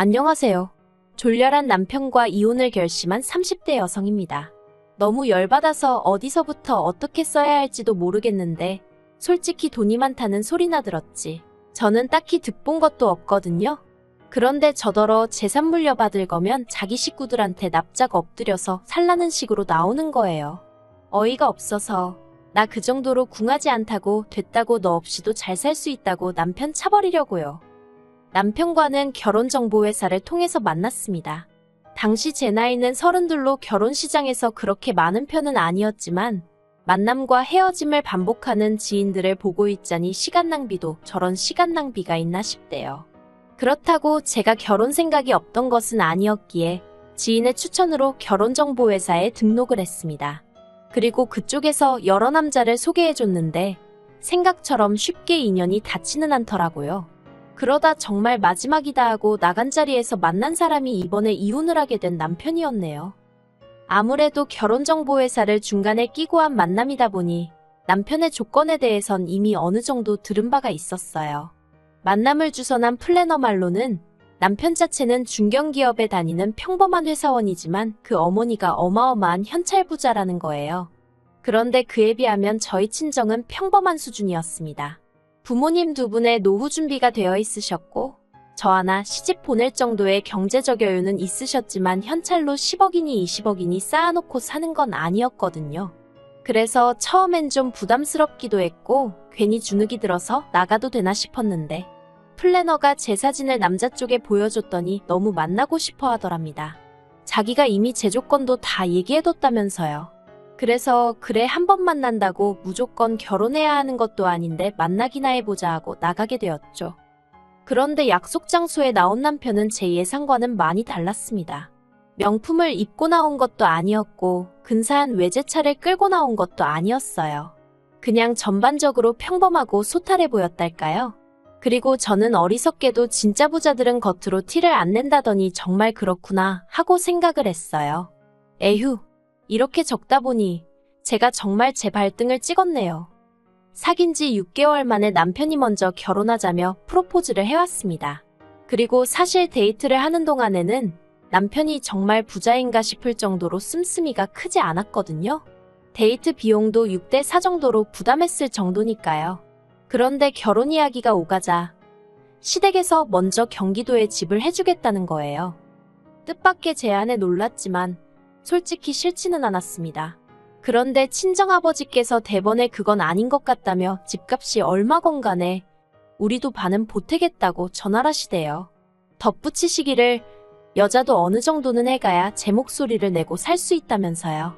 안녕하세요. 졸렬한 남편과 이혼을 결심한 30대 여성입니다. 너무 열받아서 어디서부터 어떻게 써야 할지도 모르겠는데 솔직히 돈이 많다는 소리나 들었지. 저는 딱히 득본 것도 없거든요. 그런데 저더러 재산 물려받을 거면 자기 식구들한테 납작 엎드려서 살라는 식으로 나오는 거예요. 어이가 없어서 나 그 정도로 궁하지 않다고 됐다고 너 없이도 잘 살 수 있다고 남편 차버리려고요. 남편과는 결혼정보회사를 통해서 만났습니다. 당시 제 나이는 32로 결혼시장에서 그렇게 많은 편은 아니었지만 만남과 헤어짐을 반복하는 지인들을 보고 있자니 시간 낭비도 저런 시간 낭비가 있나 싶대요. 그렇다고 제가 결혼 생각이 없던 것은 아니었기에 지인의 추천으로 결혼정보회사에 등록을 했습니다. 그리고 그쪽에서 여러 남자를 소개해줬는데 생각처럼 쉽게 인연이 닿지는 않더라고요. 그러다 정말 마지막이다 하고 나간 자리에서 만난 사람이 이번에 이혼을 하게 된 남편이었네요. 아무래도 결혼정보회사를 중간에 끼고 한 만남이다 보니 남편의 조건에 대해선 이미 어느 정도 들은 바가 있었어요. 만남을 주선한 플래너 말로는 남편 자체는 중견기업에 다니는 평범한 회사원이지만 그 어머니가 어마어마한 현찰부자라는 거예요. 그런데 그에 비하면 저희 친정은 평범한 수준이었습니다. 부모님 두 분의 노후 준비가 되어 있으셨고 저 하나 시집 보낼 정도의 경제적 여유는 있으셨지만 현찰로 10억이니 20억이니 쌓아놓고 사는 건 아니었거든요. 그래서 처음엔 좀 부담스럽기도 했고 괜히 주눅이 들어서 나가도 되나 싶었는데 플래너가 제 사진을 남자 쪽에 보여줬더니 너무 만나고 싶어 하더랍니다. 자기가 이미 제 조건도 다 얘기해뒀다면서요. 그래서 그래 한 번 만난다고 무조건 결혼해야 하는 것도 아닌데 만나기나 해보자 하고 나가게 되었죠. 그런데 약속 장소에 나온 남편은 제 예상과는 많이 달랐습니다. 명품을 입고 나온 것도 아니었고 근사한 외제차를 끌고 나온 것도 아니었어요. 그냥 전반적으로 평범하고 소탈해 보였달까요? 그리고 저는 어리석게도 진짜 부자들은 겉으로 티를 안 낸다더니 정말 그렇구나 하고 생각을 했어요. 에휴, 이렇게 적다 보니 제가 정말 제 발등을 찍었네요. 사귄 지 6개월 만에 남편이 먼저 결혼하자며 프로포즈를 해왔습니다. 그리고 사실 데이트를 하는 동안에는 남편이 정말 부자인가 싶을 정도로 씀씀이가 크지 않았거든요. 데이트 비용도 6대 4 정도로 부담했을 정도니까요. 그런데 결혼 이야기가 오가자 시댁에서 먼저 경기도에 집을 해주겠다는 거예요. 뜻밖의 제안에 놀랐지만 솔직히 싫지는 않았습니다. 그런데 친정아버지께서 대번에 그건 아닌 것 같다며 집값이 얼마건 간에 우리도 반은 보태겠다고 전화하시대요. 덧붙이시기를 여자도 어느 정도는 해가야 제 목소리를 내고 살 수 있다면서요.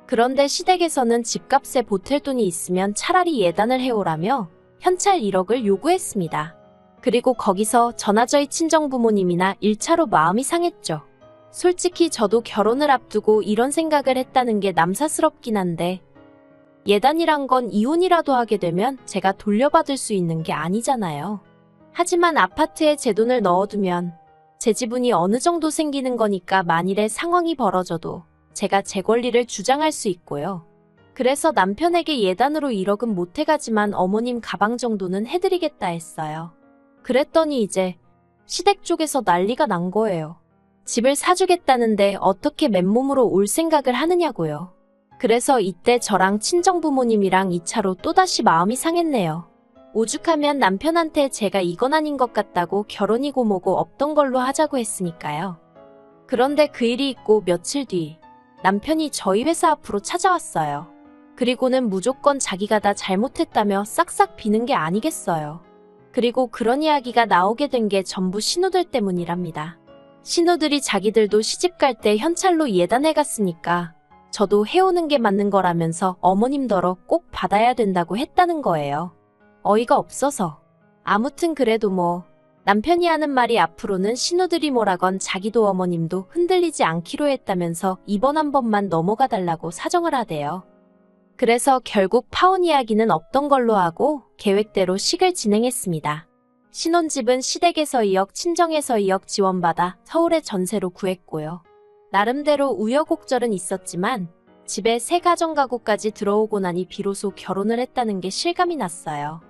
그런데 시댁에서는 집값에 보탤 돈이 있으면 차라리 예단을 해오라며 현찰 1억을 요구했습니다. 그리고 거기서 저나 저희 친정부모님이나 1차로 마음이 상했죠. 솔직히 저도 결혼을 앞두고 이런 생각을 했다는 게 남사스럽긴 한데 예단이란 건 이혼이라도 하게 되면 제가 돌려받을 수 있는 게 아니잖아요. 하지만 아파트에 제 돈을 넣어두면 제 지분이 어느 정도 생기는 거니까 만일에 상황이 벌어져도 제가 제 권리를 주장할 수 있고요. 그래서 남편에게 예단으로 1억은 못 해가지만 어머님 가방 정도는 해드리겠다 했어요. 그랬더니 이제 시댁 쪽에서 난리가 난 거예요. 집을 사주겠다는데 어떻게 맨몸으로 올 생각을 하느냐고요. 그래서 이때 저랑 친정부모님이랑 2차로 또다시 마음이 상했네요. 오죽하면 남편한테 제가 이건 아닌 것 같다고 결혼이고 뭐고 없던 걸로 하자고 했으니까요. 그런데 그 일이 있고 며칠 뒤 남편이 저희 회사 앞으로 찾아왔어요. 그리고는 무조건 자기가 다 잘못했다며 싹싹 비는 게 아니겠어요. 그리고 그런 이야기가 나오게 된 게 전부 신우들 때문이랍니다. 신우들이 자기들도 시집갈 때 현찰로 예단해갔으니까 저도 해오는 게 맞는 거라면서 어머님더러 꼭 받아야 된다고 했다는 거예요. 어이가 없어서. 아무튼 그래도 뭐 남편이 하는 말이 앞으로는 신우들이 뭐라건 자기도 어머님도 흔들리지 않기로 했다면서 이번 한 번만 넘어가 달라고 사정을 하대요. 그래서 결국 파혼 이야기는 없던 걸로 하고 계획대로 식을 진행했습니다. 신혼집은 시댁에서 2억, 친정에서 2억 지원받아 서울에 전세로 구했고요. 나름대로 우여곡절은 있었지만 집에 새 가정가구까지 들어오고 나니 비로소 결혼을 했다는 게 실감이 났어요.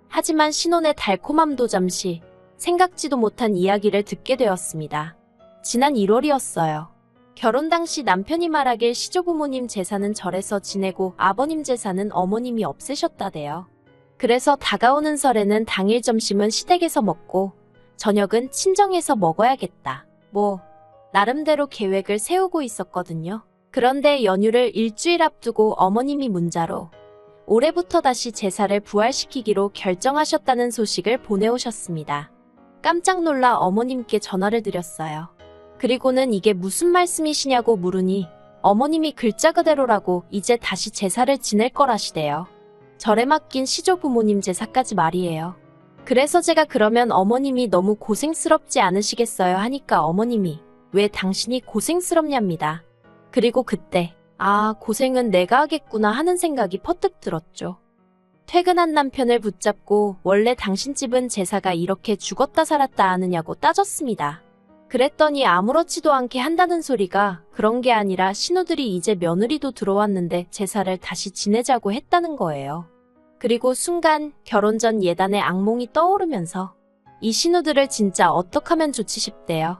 하지만 신혼의 달콤함도 잠시 생각지도 못한 이야기를 듣게 되었습니다. 지난 1월이었어요. 결혼 당시 남편이 말하길 시조부모님 제사는 절에서 지내고 아버님 제사는 어머님이 없애셨다대요. 그래서 다가오는 설에는 당일 점심은 시댁에서 먹고 저녁은 친정에서 먹어야겠다. 나름대로 계획을 세우고 있었거든요. 그런데 연휴를 일주일 앞두고 어머님이 문자로 올해부터 다시 제사를 부활시키기로 결정하셨다는 소식을 보내오셨습니다. 깜짝 놀라 어머님께 전화를 드렸어요. 그리고는 이게 무슨 말씀이시냐고 물으니 어머님이 글자 그대로라고 이제 다시 제사를 지낼 거라시대요. 절에 맡긴 시조부모님 제사까지 말이에요. 그래서 제가 그러면 어머님이 너무 고생스럽지 않으시겠어요 하니까 어머님이 왜 당신이 고생스럽냐입니다. 그리고 그때 고생은 내가 하겠구나 하는 생각이 퍼뜩 들었죠. 퇴근한 남편을 붙잡고 원래 당신 집은 제사가 이렇게 죽었다 살았다 하느냐고 따졌습니다. 그랬더니 아무렇지도 않게 한다는 소리가 그런 게 아니라 신우들이 이제 며느리도 들어왔는데 제사를 다시 지내자고 했다는 거예요. 그리고 순간 결혼 전 예단의 악몽이 떠오르면서 이 신우들을 진짜 어떡하면 좋지 싶대요.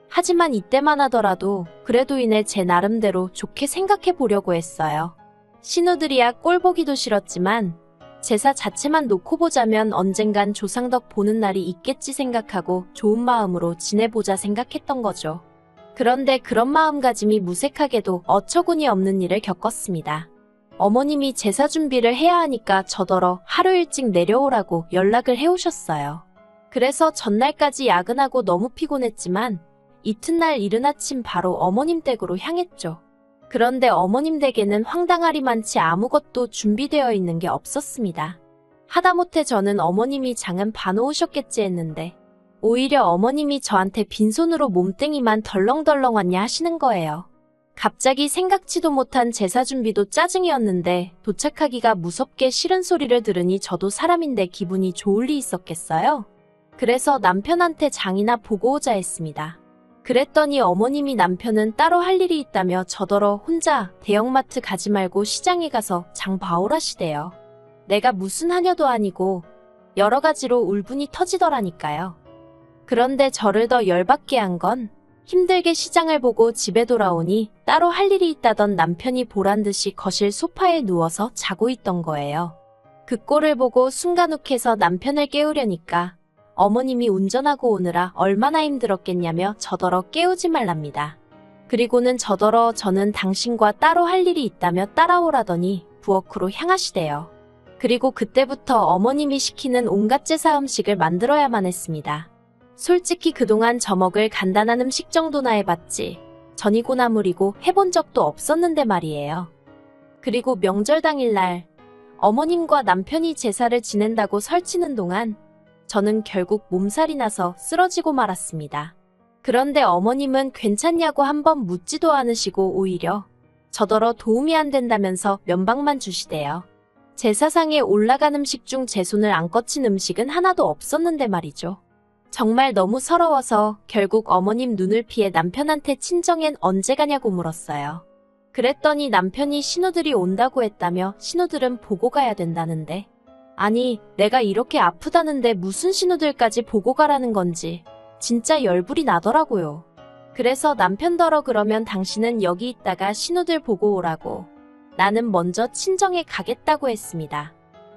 하지만 이때만 하더라도 그래도 이내 제 나름대로 좋게 생각해 보려고 했어요. 신우들이야 꼴 보기도 싫었지만 제사 자체만 놓고 보자면 언젠간 조상덕 보는 날이 있겠지 생각하고 좋은 마음으로 지내보자 생각했던 거죠. 그런데 그런 마음가짐이 무색하게도 어처구니 없는 일을 겪었습니다. 어머님이 제사 준비를 해야 하니까 저더러 하루 일찍 내려오라고 연락을 해오셨어요. 그래서 전날까지 야근하고 너무 피곤했지만 이튿날 이른 아침 바로 어머님 댁으로 향했죠. 그런데 어머님 댁에는 황당하리만치 아무것도 준비되어 있는 게 없었습니다. 하다못해 저는 어머님이 장은 봐놓으셨겠지 했는데 오히려 어머님이 저한테 빈손으로 몸뚱이만 덜렁덜렁 왔냐 하시는 거예요. 갑자기 생각지도 못한 제사 준비도 짜증이었는데 도착하기가 무섭게 싫은 소리를 들으니 저도 사람인데 기분이 좋을 리 있었겠어요? 그래서 남편한테 장이나 보고 오자 했습니다. 그랬더니 어머님이 남편은 따로 할 일이 있다며 저더러 혼자 대형마트 가지 말고 시장에 가서 장 봐오라시대요. 내가 무슨 하녀도 아니고 여러 가지로 울분이 터지더라니까요. 그런데 저를 더 열받게 한 건 힘들게 시장을 보고 집에 돌아오니 따로 할 일이 있다던 남편이 보란듯이 거실 소파에 누워서 자고 있던 거예요. 그 꼴을 보고 순간 욱해서 남편을 깨우려니까 어머님이 운전하고 오느라 얼마나 힘들었겠냐며 저더러 깨우지 말랍니다. 그리고는 저더러 저는 당신과 따로 할 일이 있다며 따라오라더니 부엌으로 향하시대요. 그리고 그때부터 어머님이 시키는 온갖 제사 음식을 만들어야만 했습니다. 솔직히 그동안 저 먹을 간단한 음식 정도나 해봤지 전이고 나물이고 해본 적도 없었는데 말이에요. 그리고 명절 당일날 어머님과 남편이 제사를 지낸다고 설치는 동안 저는 결국 몸살이 나서 쓰러지고 말았습니다. 그런데 어머님은 괜찮냐고 한번 묻지도 않으시고 오히려 저더러 도움이 안 된다면서 면박만 주시대요. 제사상에 올라간 음식 중 제 손을 안 거친 음식은 하나도 없었는데 말이죠. 정말 너무 서러워서 결국 어머님 눈을 피해 남편한테 친정엔 언제 가냐고 물었어요. 그랬더니 남편이 신우들이 온다고 했다며 신우들은 보고 가야 된다는데 아니 내가 이렇게 아프다는데 무슨 신우들까지 보고 가라는 건지 진짜 열불이 나더라고요. 그래서 남편더러 그러면 당신은 여기 있다가 신우들 보고 오라고 나는 먼저 친정에 가겠다고 했습니다.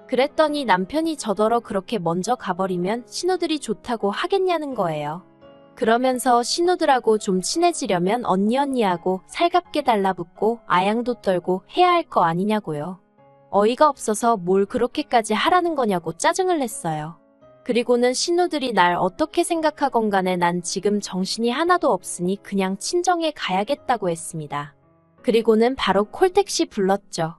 그랬더니 남편이 저더러 그렇게 먼저 가버리면 신우들이 좋다고 하겠냐는 거예요. 그러면서 신우들하고 좀 친해지려면 언니하고 살갑게 달라붙고 아양도 떨고 해야 할 거 아니냐고요. 어이가 없어서 뭘 그렇게까지 하라는 거냐고 짜증을 냈어요. 그리고는 신우들이 날 어떻게 생각하건 간에 난 지금 정신이 하나도 없으니 그냥 친정에 가야겠다고 했습니다. 그리고는 바로 콜택시 불렀죠.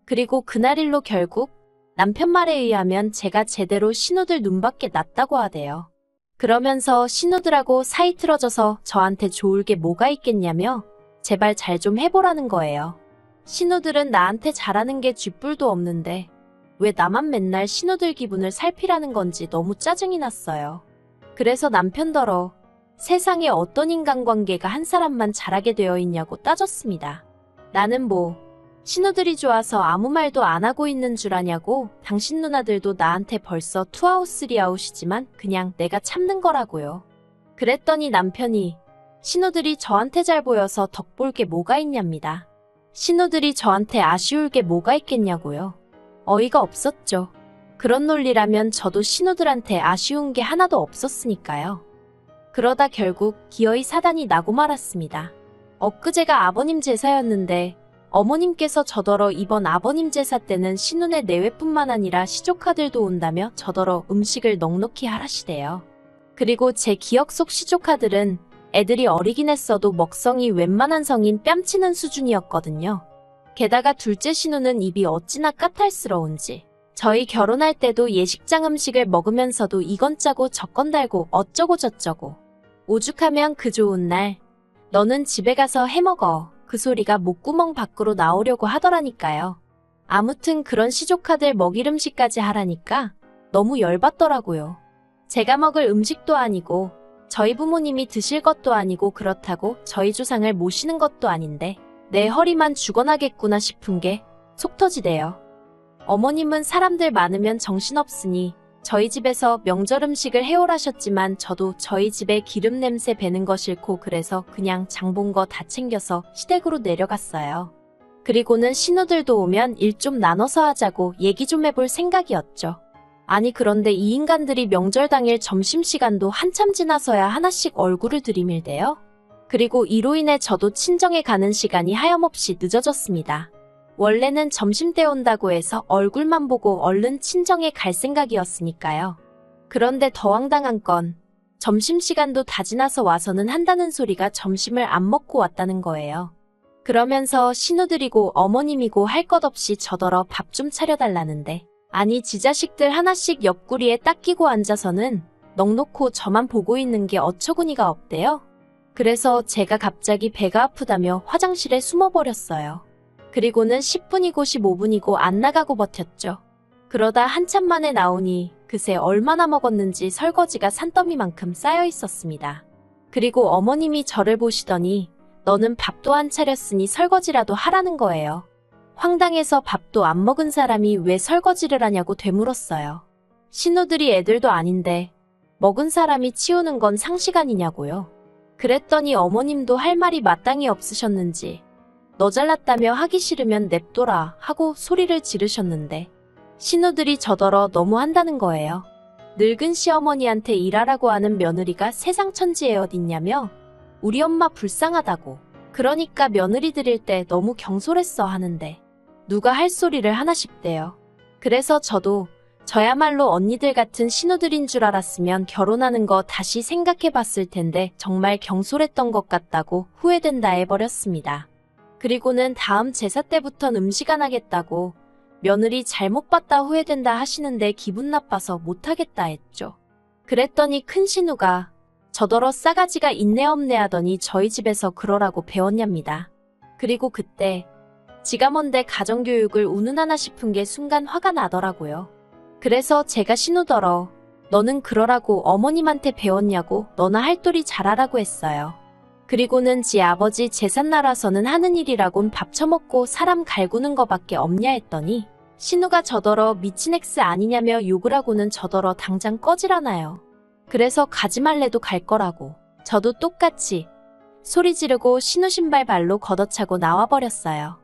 그리고 그날 일로 결국 남편 말에 의하면 제가 제대로 신우들 눈밖에 났다고 하대요. 그러면서 신우들하고 사이 틀어져서 저한테 좋을 게 뭐가 있겠냐며 제발 잘 좀 해보라는 거예요. 신우들은 나한테 잘하는 게 쥐뿔도 없는데 왜 나만 맨날 신우들 기분을 살피라는 건지 너무 짜증이 났어요. 그래서 남편더러 세상에 어떤 인간관계가 한 사람만 잘하게 되어 있냐고 따졌습니다. 나는 신우들이 좋아서 아무 말도 안 하고 있는 줄 아냐고. 당신 누나들도 나한테 벌써 투아웃 쓰리아웃이지만 그냥 내가 참는 거라고요. 그랬더니 남편이 신우들이 저한테 잘 보여서 덕볼 게 뭐가 있냐입니다. 신우들이 저한테 아쉬울 게 뭐가 있겠냐고요. 어이가 없었죠. 그런 논리라면 저도 신우들한테 아쉬운 게 하나도 없었으니까요. 그러다 결국 기어이 사단이 나고 말았습니다. 엊그제가 아버님 제사였는데 어머님께서 저더러 이번 아버님 제사 때는 신우네 내외뿐만 아니라 시조카들도 온다며 저더러 음식을 넉넉히 하라시대요. 그리고 제 기억 속 시조카들은 애들이 어리긴 했어도 먹성이 웬만한 성인 뺨치는 수준이었거든요. 게다가 둘째 신우는 입이 어찌나 까탈스러운지 저희 결혼할 때도 예식장 음식을 먹으면서도 이건 짜고 저건 달고 어쩌고 저쩌고 오죽하면 그 좋은 날 너는 집에 가서 해먹어 그 소리가 목구멍 밖으로 나오려고 하더라니까요. 아무튼 그런 시조카들 먹일 음식까지 하라니까 너무 열받더라고요. 제가 먹을 음식도 아니고 저희 부모님이 드실 것도 아니고 그렇다고 저희 조상을 모시는 것도 아닌데 내 허리만 죽어나겠구나 싶은 게 속 터지대요. 어머님은 사람들 많으면 정신없으니 저희 집에서 명절 음식을 해오라셨지만 저도 저희 집에 기름 냄새 배는 거 싫고 그래서 그냥 장 본 거 다 챙겨서 시댁으로 내려갔어요. 그리고는 신우들도 오면 일 좀 나눠서 하자고 얘기 좀 해볼 생각이었죠. 아니 그런데 이 인간들이 명절 당일 점심시간도 한참 지나서야 하나씩 얼굴을 들이밀대요. 그리고 이로 인해 저도 친정에 가는 시간이 하염없이 늦어졌습니다. 원래는 점심때 온다고 해서 얼굴만 보고 얼른 친정에 갈 생각이었으니까요. 그런데 더 황당한 건 점심시간도 다 지나서 와서는 한다는 소리가 점심을 안 먹고 왔다는 거예요. 그러면서 신우들이고 어머님이고 할 것 없이 저더러 밥 좀 차려달라는데 아니 지 자식들 하나씩 옆구리에 딱 끼고 앉아서는 넋놓고 저만 보고 있는 게 어처구니가 없대요. 그래서 제가 갑자기 배가 아프다며 화장실에 숨어버렸어요. 그리고는 10분이고 15분이고 안 나가고 버텼죠. 그러다 한참 만에 나오니 그새 얼마나 먹었는지 설거지가 산더미만큼 쌓여 있었습니다. 그리고 어머님이 저를 보시더니 너는 밥도 안 차렸으니 설거지라도 하라는 거예요. 황당해서 밥도 안 먹은 사람이 왜 설거지를 하냐고 되물었어요. 신우들이 애들도 아닌데 먹은 사람이 치우는 건 상식 아니냐고요. 그랬더니 어머님도 할 말이 마땅히 없으셨는지 너 잘났다며 하기 싫으면 냅둬라 하고 소리를 지르셨는데 신우들이 저더러 너무 한다는 거예요. 늙은 시어머니한테 일하라고 하는 며느리가 세상 천지에 어딨냐며 우리 엄마 불쌍하다고 그러니까 며느리 드릴 때 너무 경솔했어 하는데 누가 할 소리를 하나 싶대요. 그래서 저도 저야말로 언니들 같은 신우들인 줄 알았으면 결혼하는 거 다시 생각해 봤을 텐데 정말 경솔했던 것 같다고 후회된다 해버렸습니다. 그리고는 다음 제사 때부턴 음식 안 하겠다고 며느리 잘못 봤다 후회된다 하시는데 기분 나빠서 못하겠다 했죠. 그랬더니 큰 신우가 저더러 싸가지가 있네 없네 하더니 저희 집에서 그러라고 배웠냐입니다. 그리고 그때 지가 뭔데 가정교육을 운운하나 싶은 게 순간 화가 나더라고요. 그래서 제가 신우더러 너는 그러라고 어머님한테 배웠냐고 너나 할 도리 잘하라고 했어요. 그리고는 지 아버지 제삿날 와서는 하는 일이라곤 밥 처먹고 사람 갈구는 거밖에 없냐 했더니 신우가 저더러 미친 엑스 아니냐며 욕을 하고는 저더러 당장 꺼지라나요. 그래서 가지 말래도 갈 거라고 저도 똑같이 소리 지르고 신우 신발 발로 걷어차고 나와버렸어요.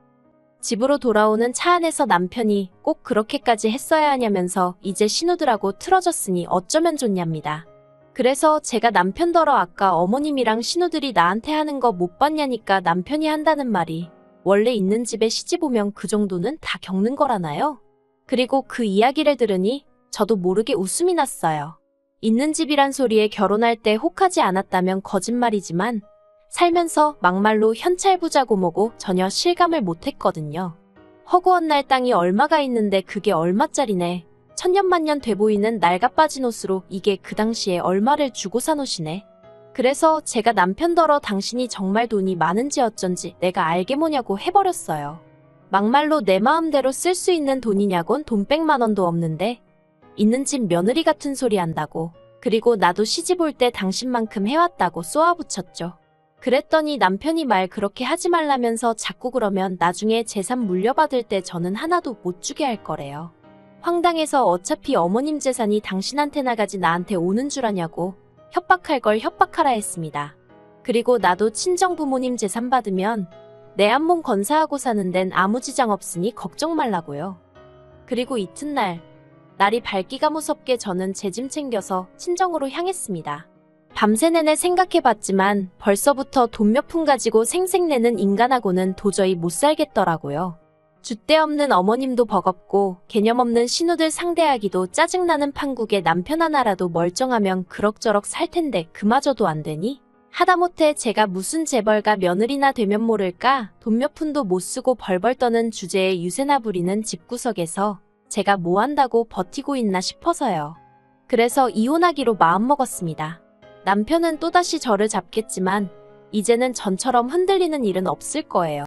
집으로 돌아오는 차 안에서 남편이 꼭 그렇게까지 했어야 하냐면서 이제 신우들하고 틀어졌으니 어쩌면 좋냐입니다. 그래서 제가 남편더러 아까 어머님이랑 신우들이 나한테 하는 거 못 봤냐니까 남편이 한다는 말이 원래 있는 집에 시집 오면 그 정도는 다 겪는 거라나요? 그리고 그 이야기를 들으니 저도 모르게 웃음이 났어요. 있는 집이란 소리에 결혼할 때 혹하지 않았다면 거짓말이지만 살면서 막말로 현찰부자고 뭐고 전혀 실감을 못했거든요. 허구한 날 땅이 얼마가 있는데 그게 얼마짜리네. 천년만년 돼 보이는 낡아빠진 옷으로 이게 그 당시에 얼마를 주고 산 옷이네. 그래서 제가 남편더러 당신이 정말 돈이 많은지 어쩐지 내가 알게 뭐냐고 해버렸어요. 막말로 내 마음대로 쓸 수 있는 돈이냐곤 돈 100만 원도 없는데 있는 집 며느리 같은 소리 한다고. 그리고 나도 시집 올 때 당신만큼 해왔다고 쏘아붙였죠. 그랬더니 남편이 말 그렇게 하지 말라면서 자꾸 그러면 나중에 재산 물려받을 때 저는 하나도 못 주게 할 거래요. 황당해서 어차피 어머님 재산이 당신한테 나가지 나한테 오는 줄 아냐고 협박할 걸 협박하라 했습니다. 그리고 나도 친정 부모님 재산 받으면 내 한 몸 건사하고 사는 데는 아무 지장 없으니 걱정 말라고요. 그리고 이튿날 날이 밝기가 무섭게 저는 제 짐 챙겨서 친정으로 향했습니다. 밤새 내내 생각해봤지만 벌써부터 돈 몇 푼 가지고 생색내는 인간하고는 도저히 못 살겠더라고요. 줏대 없는 어머님도 버겁고 개념 없는 신우들 상대하기도 짜증나는 판국에 남편 하나라도 멀쩡하면 그럭저럭 살 텐데 그마저도 안 되니? 하다못해 제가 무슨 재벌가 며느리나 되면 모를까 돈 몇 푼도 못 쓰고 벌벌 떠는 주제에 유세나 부리는 집구석에서 제가 뭐 한다고 버티고 있나 싶어서요. 그래서 이혼하기로 마음먹었습니다. 남편은 또다시 저를 잡겠지만 이제는 전처럼 흔들리는 일은 없을 거예요.